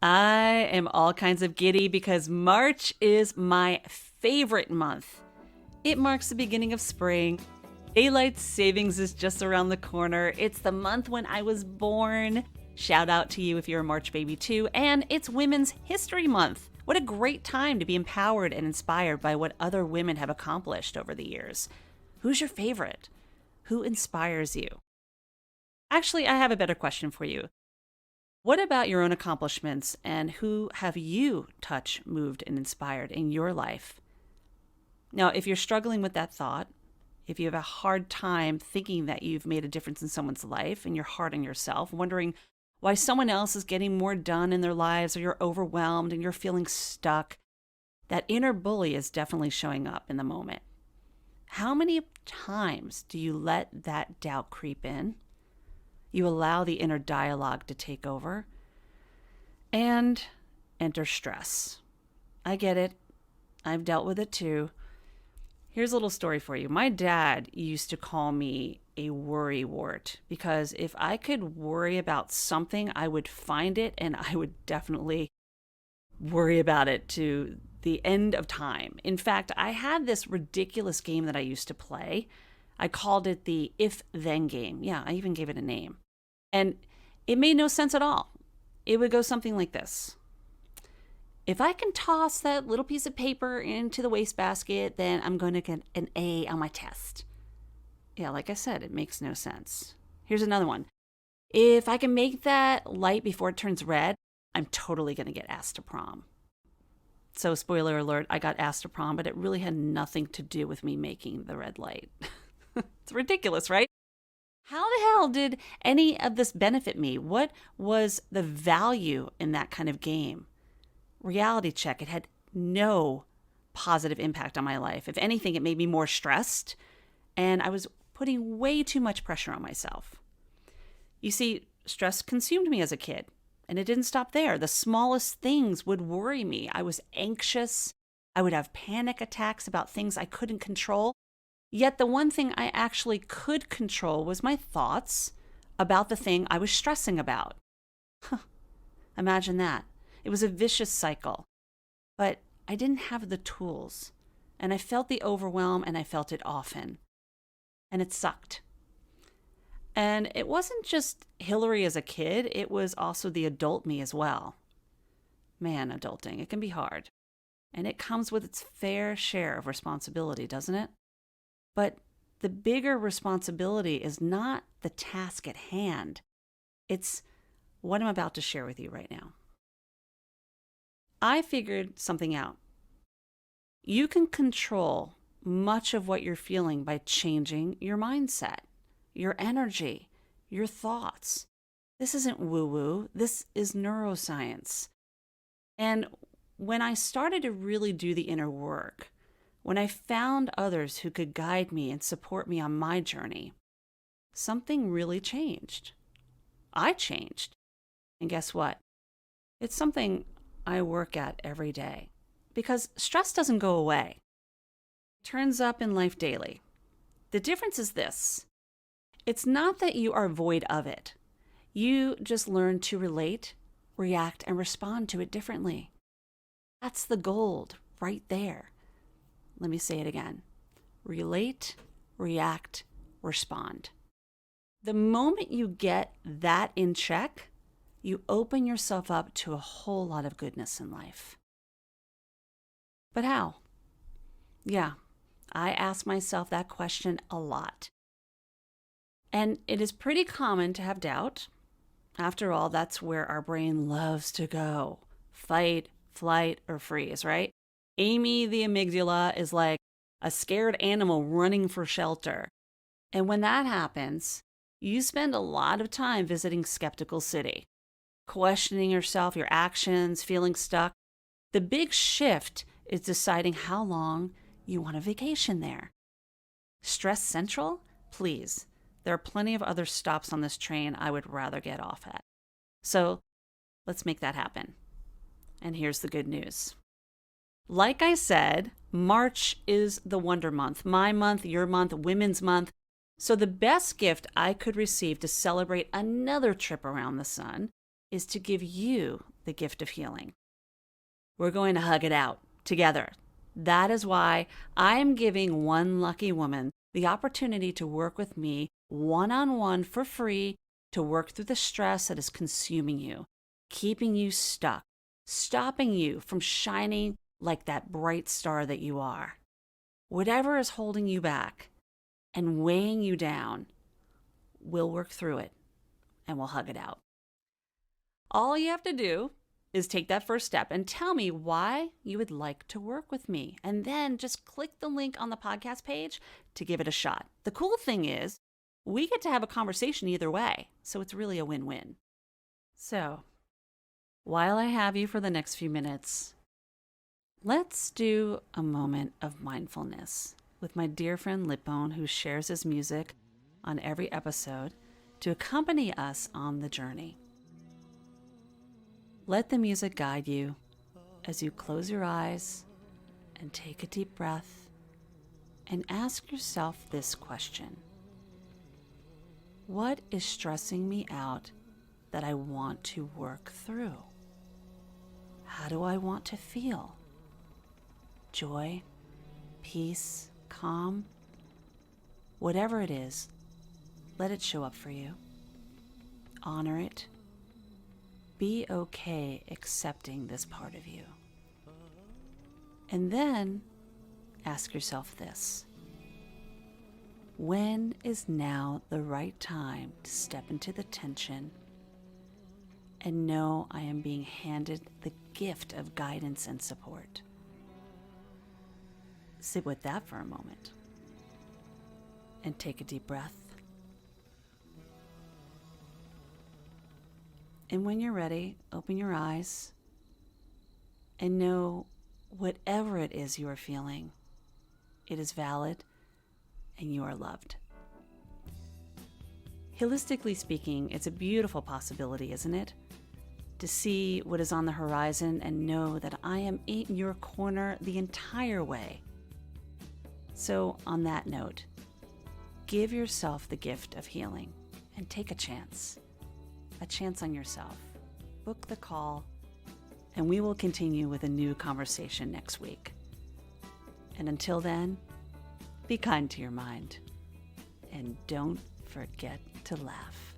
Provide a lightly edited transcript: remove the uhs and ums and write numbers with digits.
I am all kinds of giddy because March is my favorite month. It marks the beginning of spring. Daylight savings is just around the corner. It's the month when I was born. Shout out to you if you're a March baby too. And it's Women's History Month. What a great time to be empowered and inspired by what other women have accomplished over the years. Who's your favorite? Who inspires you? Actually, I have a better question for you. What about your own accomplishments and who have you touched, moved, and inspired in your life? Now, if you're struggling with that thought, if you have a hard time thinking that you've made a difference in someone's life and you're hard on yourself, wondering why someone else is getting more done in their lives, or you're overwhelmed and you're feeling stuck, that inner bully is definitely showing up in the moment. How many times do you let that doubt creep in? You allow the inner dialogue to take over, and enter stress. I get it. I've dealt with it too. Here's a little story for you. My dad used to call me a worry wart because if I could worry about something, I would find it and I would definitely worry about it to the end of time. In fact, I had this ridiculous game that I used to play. I called it the if-then game. Yeah, I even gave it a name. And it made no sense at all. It would go something like this. If I can toss that little piece of paper into the wastebasket, then I'm going to get an A on my test. Yeah, like I said, it makes no sense. Here's another one. If I can make that light before it turns red, I'm totally going to get asked to prom. So, spoiler alert, I got asked to prom, but it really had nothing to do with me making the red light. It's ridiculous, right? How the hell did any of this benefit me? What was the value in that kind of game? Reality check, it had no positive impact on my life. If anything, it made me more stressed, and I was putting way too much pressure on myself. You see, stress consumed me as a kid, and it didn't stop there. The smallest things would worry me. I was anxious. I would have panic attacks about things I couldn't control. Yet the one thing I actually could control was my thoughts about the thing I was stressing about. Imagine that. It was a vicious cycle. But I didn't have the tools. And I felt the overwhelm, and I felt it often. And it sucked. And it wasn't just Hilary as a kid, it was also the adult me as well. Man, adulting, it can be hard. And it comes with its fair share of responsibility, doesn't it? But the bigger responsibility is not the task at hand. It's what I'm about to share with you right now. I figured something out. You can control much of what you're feeling by changing your mindset, your energy, your thoughts. This isn't woo-woo. This is neuroscience. And when I started to really do the inner work, when I found others who could guide me and support me on my journey, something really changed. I changed. And guess what? It's something I work at every day because stress doesn't go away. It turns up in life daily. The difference is this. It's not that you are void of it. You just learn to relate, react, and respond to it differently. That's the gold right there. Let me say it again. Relate, react, respond. The moment you get that in check, you open yourself up to a whole lot of goodness in life. But how? Yeah, I ask myself that question a lot. And it is pretty common to have doubt. After all, that's where our brain loves to go. Fight, flight, or freeze, right? Amy, the amygdala, is like a scared animal running for shelter. And when that happens, you spend a lot of time visiting Skeptical City, questioning yourself, your actions, feeling stuck. The big shift is deciding how long you want a vacation there. Stress Central? Please. There are plenty of other stops on this train I would rather get off at. So let's make that happen. And here's the good news. Like I said, March is the Wonder Month, my month, your month, Women's Month. So the best gift I could receive to celebrate another trip around the sun is to give you the gift of healing. We're going to hug it out together. That is why I am giving one lucky woman the opportunity to work with me one-on-one for free to work through the stress that is consuming you, keeping you stuck, stopping you from shining like that bright star that you are. Whatever is holding you back and weighing you down, we'll work through it and we'll hug it out. All you have to do is take that first step and tell me why you would like to work with me. And then just click the link on the podcast page to give it a shot. The cool thing is we get to have a conversation either way. So it's really a win-win. So while I have you for the next few minutes, let's do a moment of mindfulness with my dear friend Lipbone, who shares his music on every episode to accompany us on the journey. Let the music guide you as you close your eyes and take a deep breath and ask yourself this question. What is stressing me out that I want to work through? How do I want to feel? Joy, peace, calm? Whatever it is, let it show up for you. Honor it. Be okay accepting this part of you. And then ask yourself this. When is now the right time to step into the tension and know I am being handed the gift of guidance and support? Sit with that for a moment and take a deep breath. And when you're ready, open your eyes and know whatever it is you are feeling, it is valid and you are loved. Holistically speaking, it's a beautiful possibility, isn't it? To see what is on the horizon and know that I am in your corner the entire way. So on that note, give yourself the gift of healing and take a chance on yourself. Book the call, and we will continue with a new conversation next week. And until then, be kind to your mind, and don't forget to laugh.